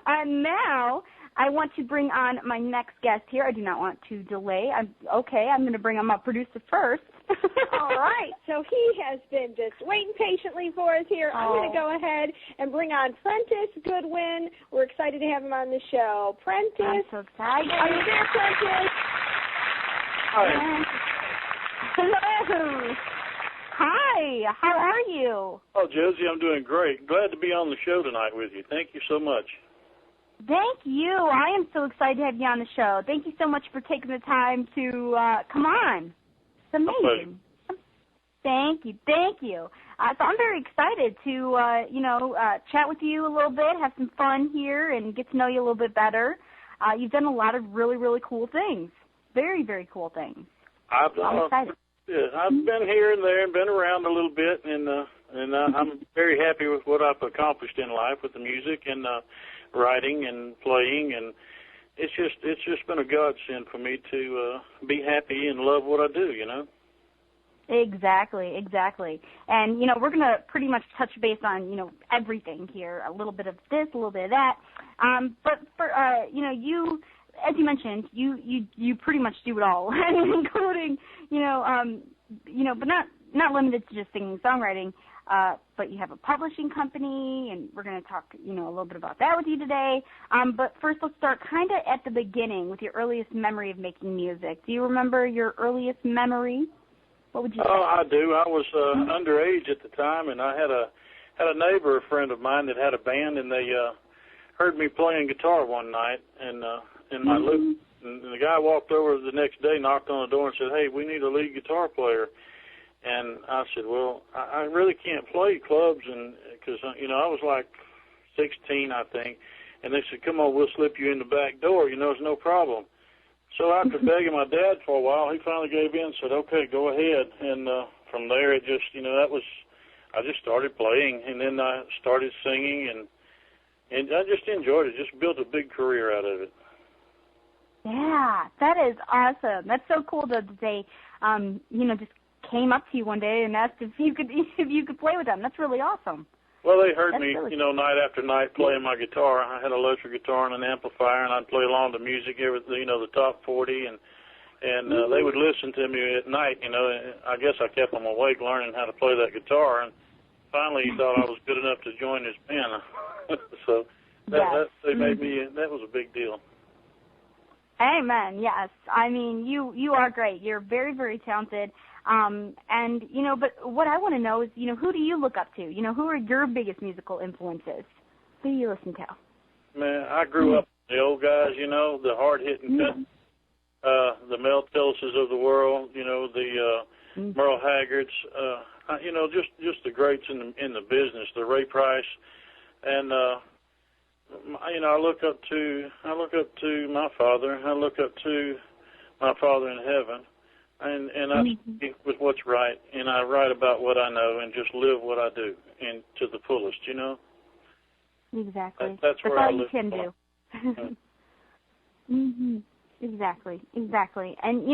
And now I want to bring on my next guest here. I do not want to delay. I'm going to bring on my producer first. All right. So he has been just waiting patiently for us here. I'm going to go ahead and bring on Prentis Goodwin. We're excited to have him on the show. Prentis. I'm so excited. Are you there, Prentis? Hi. Hello. Hi. How are you? Oh, Josie, I'm doing great. Glad to be on the show tonight with you. Thank you so much. Thank you. I am so excited to have you on the show. Thank you so much for taking the time to come on. It's amazing. Thank you. So I'm very excited to, chat with you a little bit, have some fun here, and get to know you a little bit better. You've done a lot of really, really cool things. Very, very cool things. I'm excited. Yeah, I've been here and there and been around a little bit, and I'm very happy with what I've accomplished in life with the music and writing and playing, and it's just been a godsend for me to be happy and love what I do, you know. Exactly. And, we're going to pretty much touch base on, everything here, a little bit of this, a little bit of that. But for, you, as you mentioned, you pretty much do it all, including, but not limited to just singing and songwriting, but you have a publishing company, and we're going to talk, a little bit about that with you today. But first, let's start kind of at the beginning with your earliest memory of making music. Do you remember your earliest memory? What would you say? Oh, I do. I was underage at the time, and I had a neighbor, a friend of mine, that had a band, and they heard me playing guitar one night, and I looked, and the guy walked over the next day, knocked on the door, and said, "Hey, we need a lead guitar player." And I said, "Well, I really can't play clubs," and because I was like 16, I think, and they said, "Come on, we'll slip you in the back door. It's no problem." So after begging my dad for a while, he finally gave in and said, "Okay, go ahead." And from there, it just, I just started playing, and then I started singing, and I just enjoyed it. Just built a big career out of it. Yeah, that is awesome. That's so cool that they, just came up to you one day and asked if you could play with them. That's really awesome. Well, they heard me, really night after night playing my guitar. I had an electric guitar and an amplifier, and I'd play along to music, the top 40, and they would listen to me at night. I guess I kept them awake learning how to play that guitar, and finally he thought I was good enough to join his band. So they made me. That was a big deal. Amen. Yes. I mean, you are great. You're very, very talented. But what I want to know is, who do you look up to? Who are your biggest musical influences? Who do you listen to? Man, I grew up with the old guys, the hard-hitting cuts, the Mel Tillises of the world, the Merle Haggards, just the greats in the business, the Ray Price, and I look up to my father. I look up to my Father in heaven. And I speak with what's right, and I write about what I know, and just live what I do, and to the fullest, Exactly. That's where all I you live. can do. Exactly. And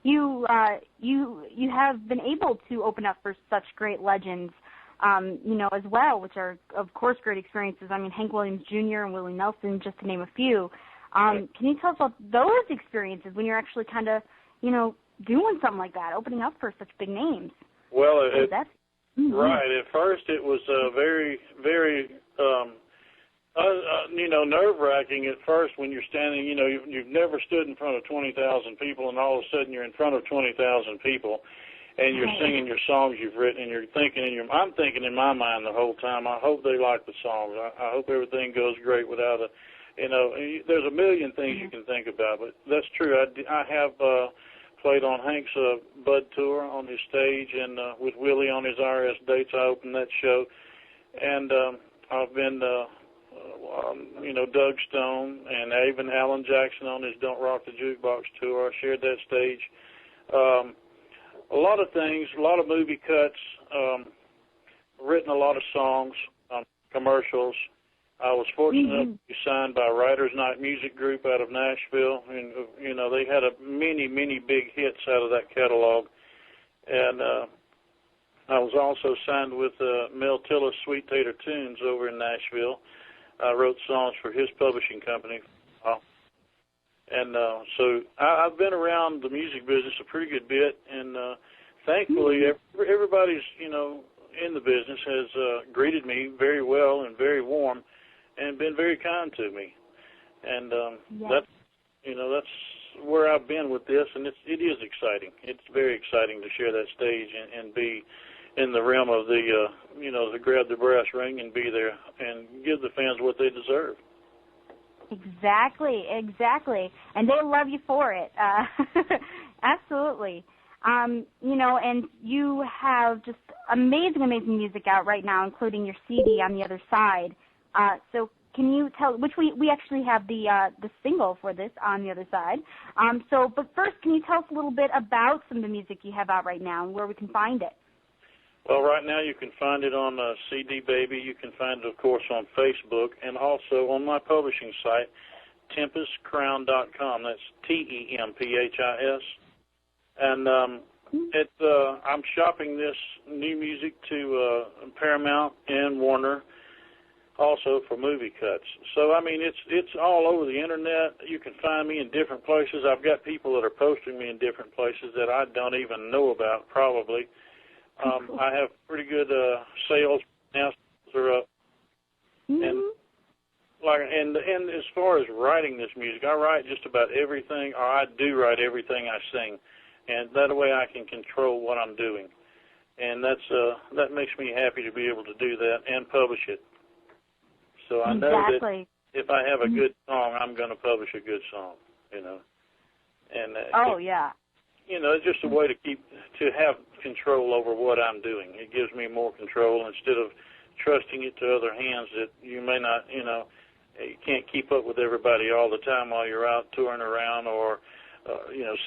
you have been able to open up for such great legends, as well, which are of course great experiences. I mean, Hank Williams Jr. and Willie Nelson, just to name a few. Can you tell us about those experiences when you're actually kind of, doing something like that, opening up for such big names? Well, right. At first, it was very, very, nerve-wracking at first when you're standing. You've never stood in front of 20,000 people, and all of a sudden you're in front of 20,000 people, and you're singing your songs you've written, and you're thinking I'm thinking in my mind the whole time, I hope they like the songs. I hope everything goes great without a, there's a million things you can think about, but that's true. I have played on Hank's Bud Tour on his stage, and with Willie on his IRS dates, I opened that show. And I've been, Doug Stone and even Alan Jackson on his Don't Rock the Jukebox tour. I shared that stage. A lot of things, a lot of movie cuts, written a lot of songs, commercials. I was fortunate enough to be signed by Writers Night Music Group out of Nashville, and they had many big hits out of that catalog. And I was also signed with Mel Tillis Sweet Tater Tunes over in Nashville. I wrote songs for his publishing company. And so I've been around the music business a pretty good bit, and thankfully everybody's, in the business has greeted me very well and very warm and been very kind to me. And that's where I've been with this, and it is exciting. It's very exciting to share that stage and be in the realm of the, to grab the brass ring and be there and give the fans what they deserve. Exactly. And they love you for it. Absolutely. And you have just amazing music out right now, including your CD On the Other Side. So can you tell, which we actually have the single for this, On the Other Side. But first, can you tell us a little bit about some of the music you have out right now and where we can find it? Well, right now you can find it on CD Baby. You can find it, of course, on Facebook and also on my publishing site, TempestCrown.com. That's TEMPHIS. And I'm shopping this new music to Paramount and Warner, also for movie cuts. So, it's all over the Internet. You can find me in different places. I've got people that are posting me in different places that I don't even know about, probably. I have pretty good sales now. They're up. And as far as writing this music, I write just about everything, or I do write everything I sing, and that way I can control what I'm doing, and that makes me happy to be able to do that and publish it. So I know that if I have a good song, I'm going to publish a good song, And it's just a way to have control over what I'm doing. It gives me more control instead of trusting it to other hands that you may not, you can't keep up with everybody all the time while you're out touring around or,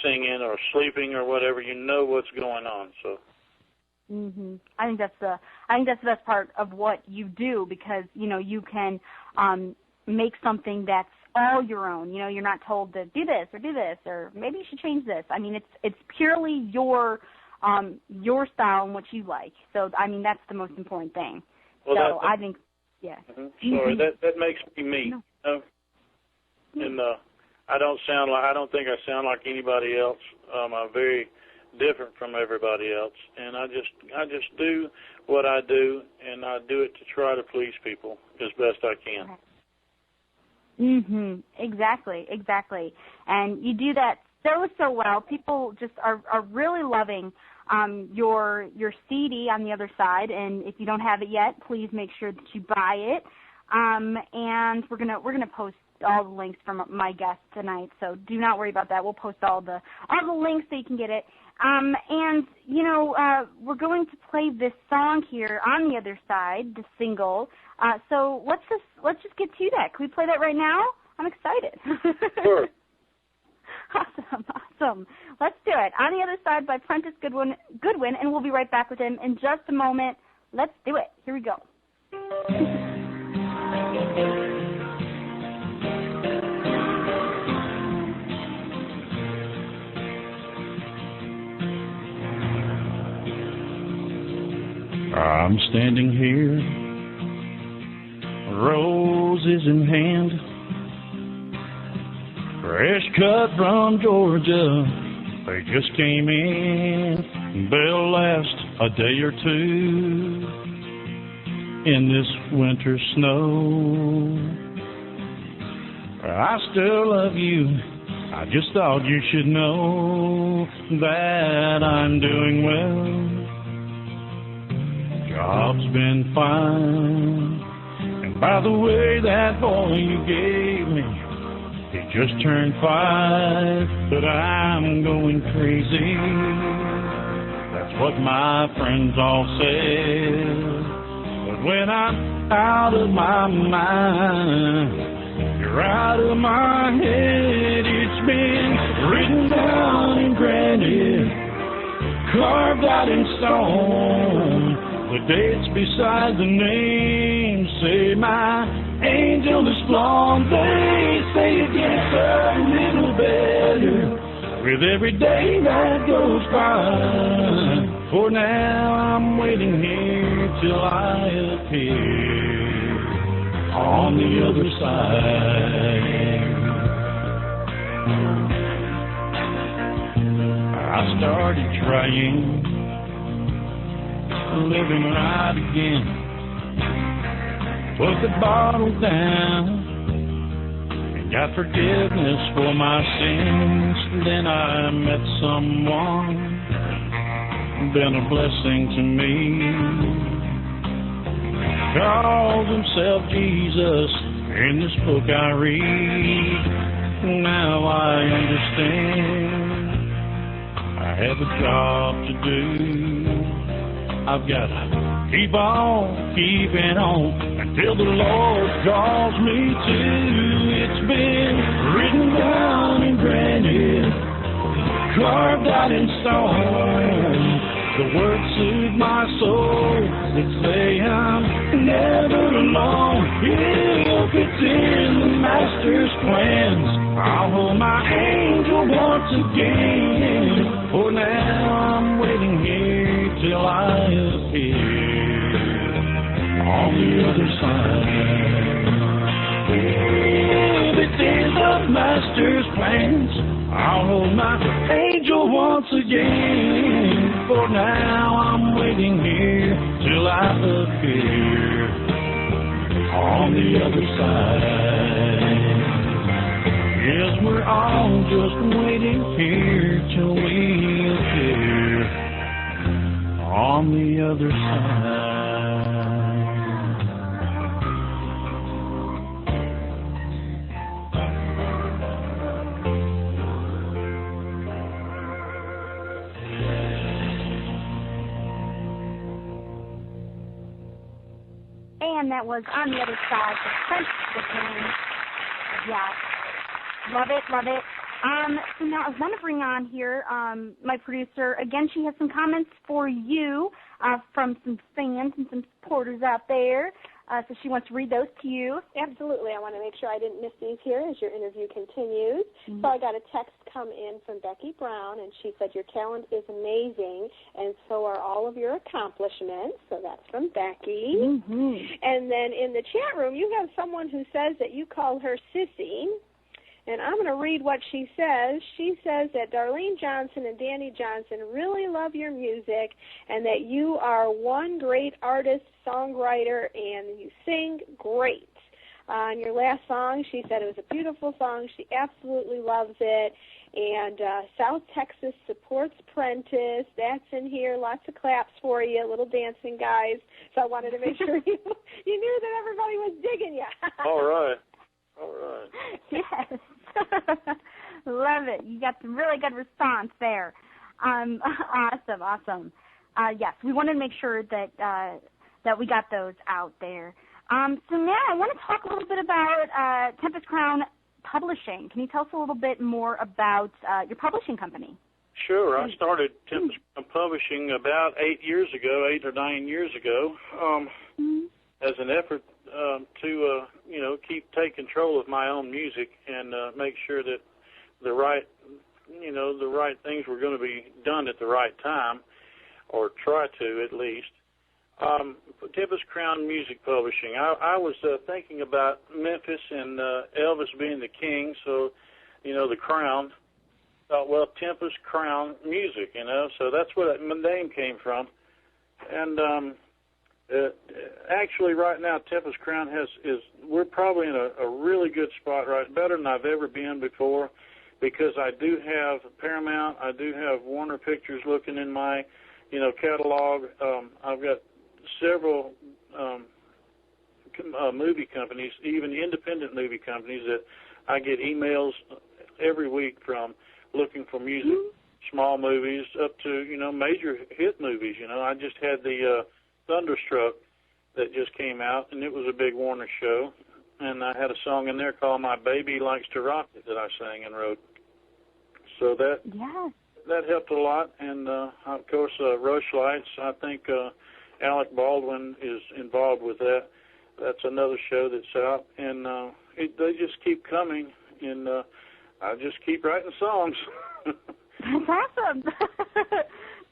singing or sleeping or whatever. You know what's going on. So. I think that's the best part of what you do because you can make something that's all your own. You're not told to do this or maybe you should change this. It's purely your style and what you like. So that's the most important thing. Well, I think Sorry, that makes me me. No. And I don't think I sound like anybody else. I'm very different from everybody else, and I just do what I do, and I do it to try to please people as best I can. Exactly. And you do that so well. People just are really loving your CD On the Other Side, and if you don't have it yet, please make sure that you buy it. And we're gonna post all the links from my guest tonight, so do not worry about that. We'll post all the links so you can get it. We're going to play this song here, On the Other Side, the single. So let's just get to that. Can we play that right now? I'm excited. Sure. Awesome. Let's do it. On the Other Side by Prentis Goodwin, and we'll be right back with him in just a moment. Let's do it. Here we go. I'm standing here, roses in hand, fresh cut from Georgia. They just came in, they'll last a day or two in this winter snow. I still love you, I just thought you should know that I'm doing well. Job's been fine, and by the way, that boy you gave me, he just turned 5, but I'm going crazy. That's what my friends all say. But when I'm out of my mind, you're out of my head. It's been written down in granite, carved out in stone. The dates beside the name say my angel is flawed. They say it gets a little better with every day that goes by. For now I'm waiting here till I appear on the other side. I started trying, living right again. Put the bottle down and got forgiveness for my sins. Then I met someone, been a blessing to me. Calls himself Jesus in this book I read. Now I understand I have a job to do. I've got to keep on keeping on until the Lord calls me to. It's been written down and granted, carved out in stone. The words soothe my soul that say I'm never alone. If it's in the Master's plans, I'll hold my angel once again. For now I'm waiting here till I appear on the other side. If it's in the Master's plans, I'll hold my angel once again. For now I'm waiting here till I appear on the other side. Yes, we're all just waiting here till we appear on the other side. And that was On the Other Side for Prentis Goodwin. Yes. Love it, love it. So now I want to bring on here my producer. Again, she has some comments for you from some fans and some supporters out there. So she wants to read those to you. Absolutely. I want to make sure I didn't miss these here as your interview continues. So I got a text come in from Becky Brown, and she said, your talent is amazing, and so are all of your accomplishments. So that's from Becky. And then in the chat room, you have someone who says that you call her Sissy. And I'm going to read what she says. She says that Darlene Johnson and Danny Johnson really love your music and that you are one great artist, songwriter, and you sing great. On your last song, she said it was a beautiful song. She absolutely loves it. And South Texas supports Prentis. That's in here. Lots of claps for you, little dancing guys. So I wanted to make sure you knew that everybody was digging you. All right. All right. Yes. Love it. You got some really good response there. Awesome. Yes, we wanted to make sure that that we got those out there. So now I want to talk a little bit about Tempest Crown Publishing. Can you tell us a little bit more about your publishing company? Sure. I started Tempest Crown Publishing about 8 or 9 years ago, as an effort to keep take control of my own music and make sure that the right things were going to be done at the right time, or try to at least. Tempest Crown Music Publishing. I was thinking about Memphis and Elvis being the king, so the crown. Thought, well, Tempest Crown Music, so that's where my name came from. And actually, right now, Tempest Crown we're probably in a really good spot, right? Better than I've ever been before, because I do have Paramount, I do have Warner Pictures looking in my, catalog. I've got several movie companies, even independent movie companies, that I get emails every week from looking for music, small movies up to, major hit movies. I just had the Thunderstruck that just came out, and it was a big Warner show, and I had a song in there called My Baby Likes to Rock It that I sang and wrote. So that helped a lot, and of course Rush Lights, I think Alec Baldwin is involved with that. That's another show that's out, and they just keep coming, and I just keep writing songs. That's awesome.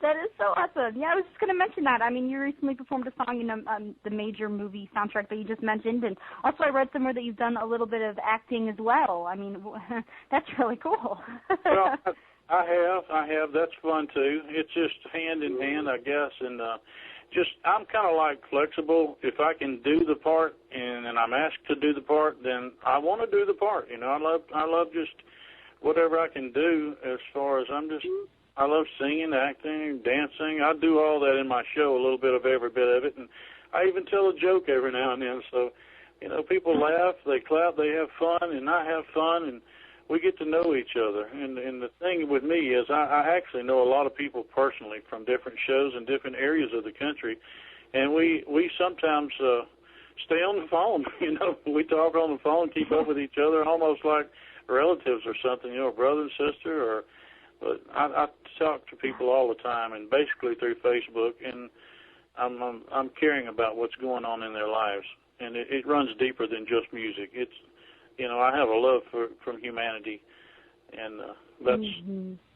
That is so awesome. Yeah, I was just going to mention that. I mean, you recently performed a song in the major movie soundtrack that you just mentioned, and also I read somewhere that you've done a little bit of acting as well. I mean, that's really cool. Well, I have. That's fun, too. It's just hand in hand, I guess, and I'm kind of like flexible. If I can do the part and I'm asked to do the part, then I want to do the part. You know, I love just whatever I can do as far as I love singing, acting, dancing. I do all that in my show, a little bit of every bit of it, and I even tell a joke every now and then. So, you know, people laugh, they clap, they have fun, and I have fun, and we get to know each other. And the thing with me is I actually know a lot of people personally from different shows in different areas of the country, and we sometimes stay on the phone. You know, we talk on the phone, keep up with each other, almost like relatives or something, you know, brother and sister. But I talk to people all the time, and basically through Facebook, and I'm caring about what's going on in their lives, and it runs deeper than just music. It's, you know, I have a love from humanity, and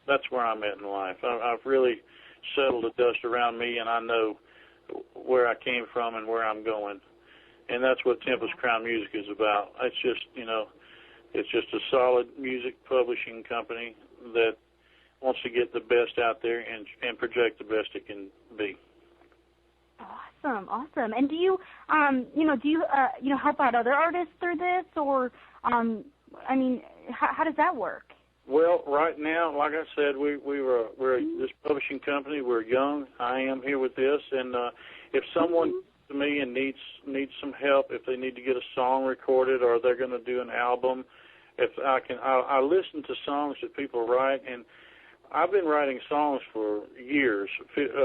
that's where I'm at in life. I've really settled the dust around me, and I know where I came from and where I'm going, and that's what Tempest Crown Music is about. It's just, you know, it's just a solid music publishing company that wants to get the best out there and project the best it can be. Awesome. And do you, help out other artists through this, or, I mean, how does that work? Well, right now, like I said, we're this publishing company. We're young. I am here with this, and if someone comes to me and needs some help, if they need to get a song recorded or they're going to do an album, if I listen to songs that people write, and I've been writing songs for years,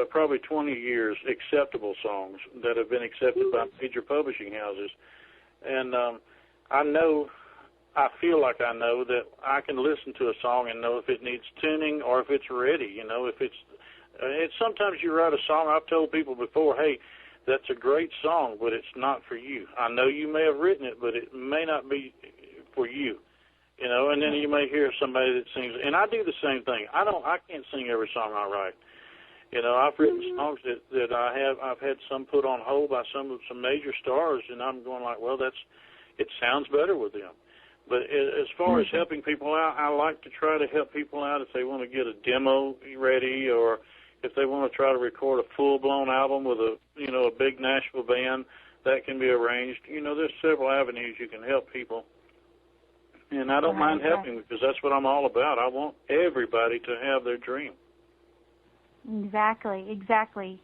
probably 20 years, acceptable songs that have been accepted by major publishing houses. And I feel like I know that I can listen to a song and know if it needs tuning or if it's ready. You know, if it's sometimes you write a song, I've told people before, hey, that's a great song, but it's not for you. I know you may have written it, but it may not be for you. You know, and then you may hear somebody that sings, and I do the same thing. I can't sing every song I write. You know, I've written songs that I've had some put on hold by some major stars, and I'm going like, well, it sounds better with them. But as far as helping people out, I like to try to help people out if they want to get a demo ready, or if they want to try to record a full-blown album with a big Nashville band, that can be arranged. You know, there's several avenues you can help people. And I don't mind helping, because that's what I'm all about. I want everybody to have their dream. Exactly.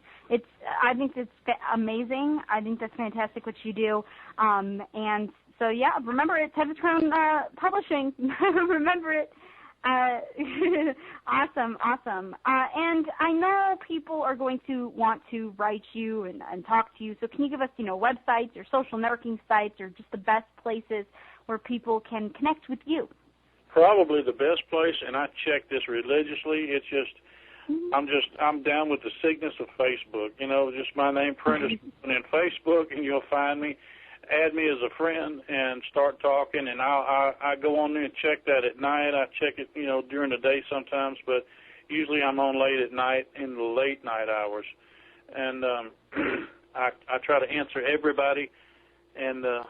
I think it's amazing. I think that's fantastic what you do. And so, yeah, remember it, Tempest Crown Publishing. Remember it. Awesome. And I know people are going to want to write you and talk to you. So can you give us, websites or social networking sites or just the best places where people can connect with you? Probably the best place, and I check this religiously. It's just, I'm down with the sickness of Facebook. You know, just my name, Prentis Goodwin, in Facebook, and you'll find me. Add me as a friend and start talking, and I go on there and check that at night. I check it, during the day sometimes, but usually I'm on late at night in the late night hours. And I try to answer everybody, and I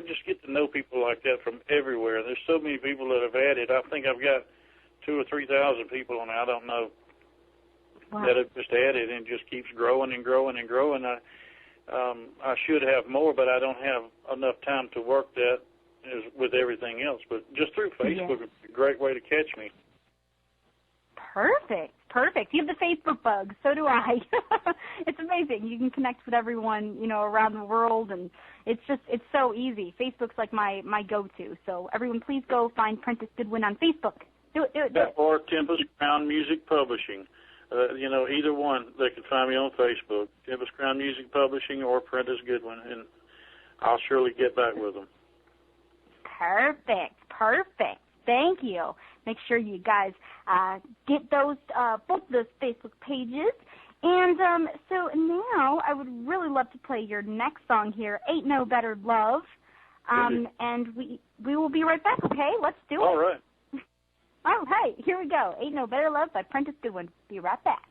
just get to know people like that from everywhere. There's so many people that have added. I think I've got 2,000 or 3,000 people on there, I don't know, that have just added, and just keeps growing and growing and growing. I should have more, but I don't have enough time to work that with everything else. But just through Facebook is a great way to catch me. Perfect. You have the Facebook bug. So do I. It's amazing. You can connect with everyone, around the world, and it's so easy. Facebook's like my go-to. So everyone, please go find Prentis Goodwin on Facebook. Do it. Or Tempest Crown Music Publishing. Either one, they can find me on Facebook, Tempest Crown Music Publishing or Prentis Goodwin, and I'll surely get back with them. Perfect. Thank you. Make sure you guys get those both those Facebook pages. And so now I would really love to play your next song here, Ain't No Better Love. And we will be right back, okay? Let's do it. All right. All right, here we go. Ain't No Better Love by Prentis Goodwin. Be right back.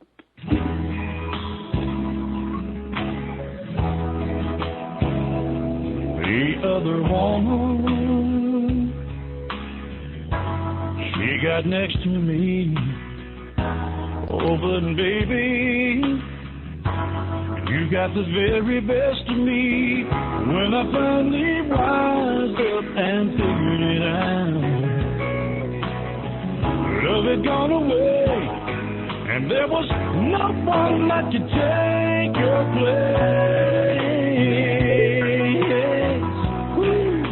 The other woman, she got next to me. Oh, but baby, you got the very best of me. When I finally wised up and figured it out, love had gone away, and there was no one that could take your place. Woo.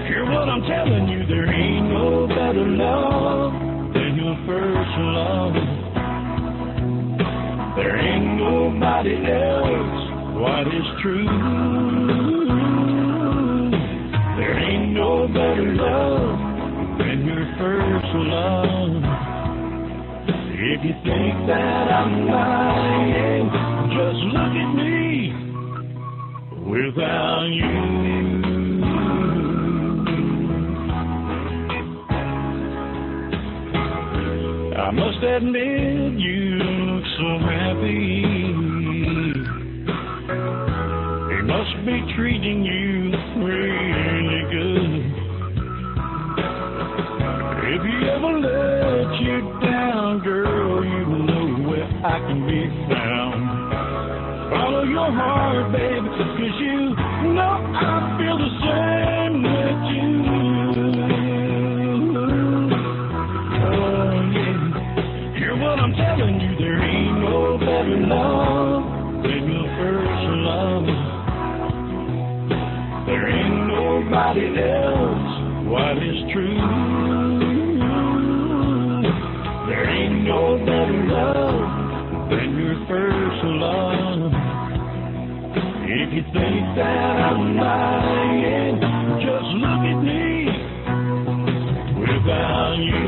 Hear what I'm telling you, there ain't no better love than your first love. There ain't nobody else quite as true. There ain't no better love than your first love. If you think that I'm lying, just look at me without you. I must admit you look so happy. They must be treating you really good. If he ever let you down, girl, you know where I can be found. Follow your heart, baby, 'cause you know I feel the same with you. Oh, yeah. Hear what I'm telling you, there ain't no better love than your first love. There ain't nobody else quite as true. There ain't no better love than your first love. If you think that I'm lying, just look at me without you.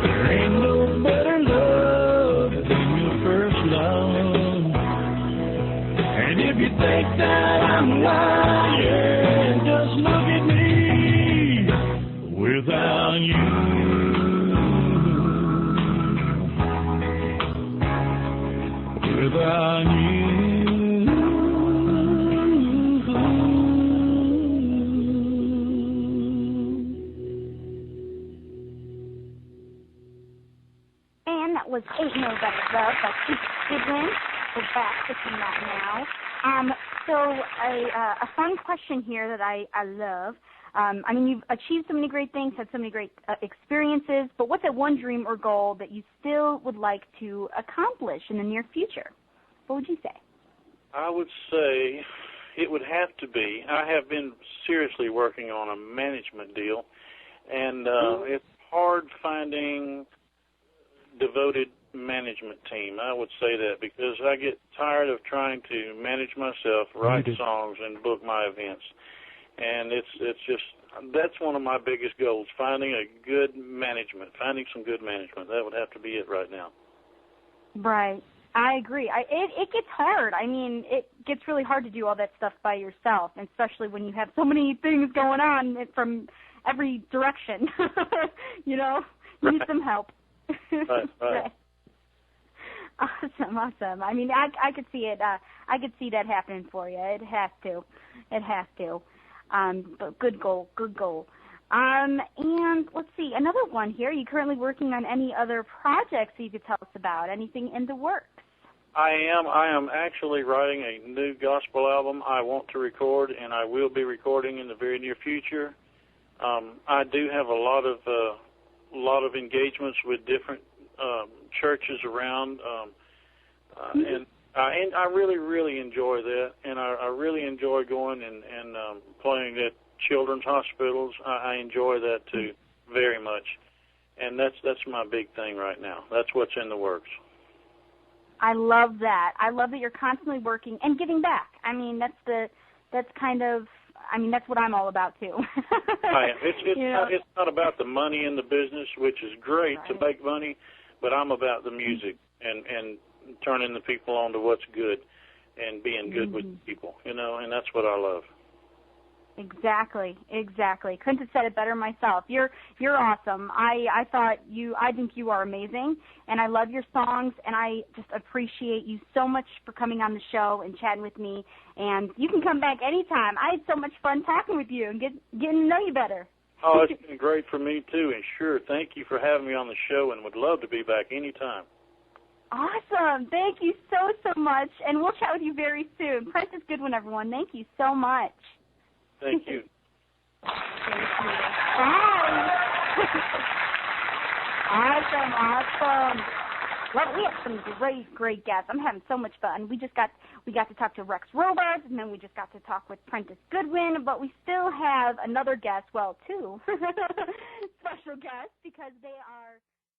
There ain't no better love than your first love. And if you think that I'm lying, just look at me without you. Without you. And that was Ain't No Better Love by Prentis Goodwin. We're back fixing that now. So a fun question here that I love. I mean, you've achieved so many great things, had so many great experiences, but what's that one dream or goal that you still would like to accomplish in the near future? What would you say? I would say it would have to be, I have been seriously working on a management deal, and it's hard finding devoted management team. I would say that because I get tired of trying to manage myself, write songs, and book my events. And it's just, that's one of my biggest goals, finding a good management, finding some good management. That would have to be it right now. Right. I agree. It gets hard. I mean, it gets really hard to do all that stuff by yourself, and especially when you have so many things going on from every direction. You know, you need some help. Right. Awesome. I mean, I could see it. I could see that happening for you. It has to. But good goal. And let's see, another one here. Are you currently working on any other projects that you could tell us about? Anything in the works? I am actually writing a new gospel album I want to record, and I will be recording in the very near future. I do have a lot of engagements with different churches around, and I really enjoy that, and I really enjoy going and playing at children's hospitals. I enjoy that too very much, and that's my big thing right now. That's what's in the works. I love that. I love that you're constantly working and giving back. I mean, that's what I'm all about too. It's not about the money in the business, which is great to make money, but I'm about the music and turning the people on to what's good and being good with people, and that's what I love. Exactly. Couldn't have said it better myself. You're awesome. I think you are amazing, and I love your songs, and I just appreciate you so much for coming on the show and chatting with me. And you can come back anytime. I had so much fun talking with you and getting to know you better. Oh, it's been great for me too, and sure, thank you for having me on the show, and would love to be back anytime. Awesome. Thank you so much, and we'll chat with you very soon. Prentis Goodwin, everyone. Thank you so much. Thank you. Thank you. Bye. Awesome. Well, we have some great guests. I'm having so much fun. We got to talk to Rex Robards, and then we just got to talk with Prentis Goodwin, but we still have another guest, well, two special guests, because they are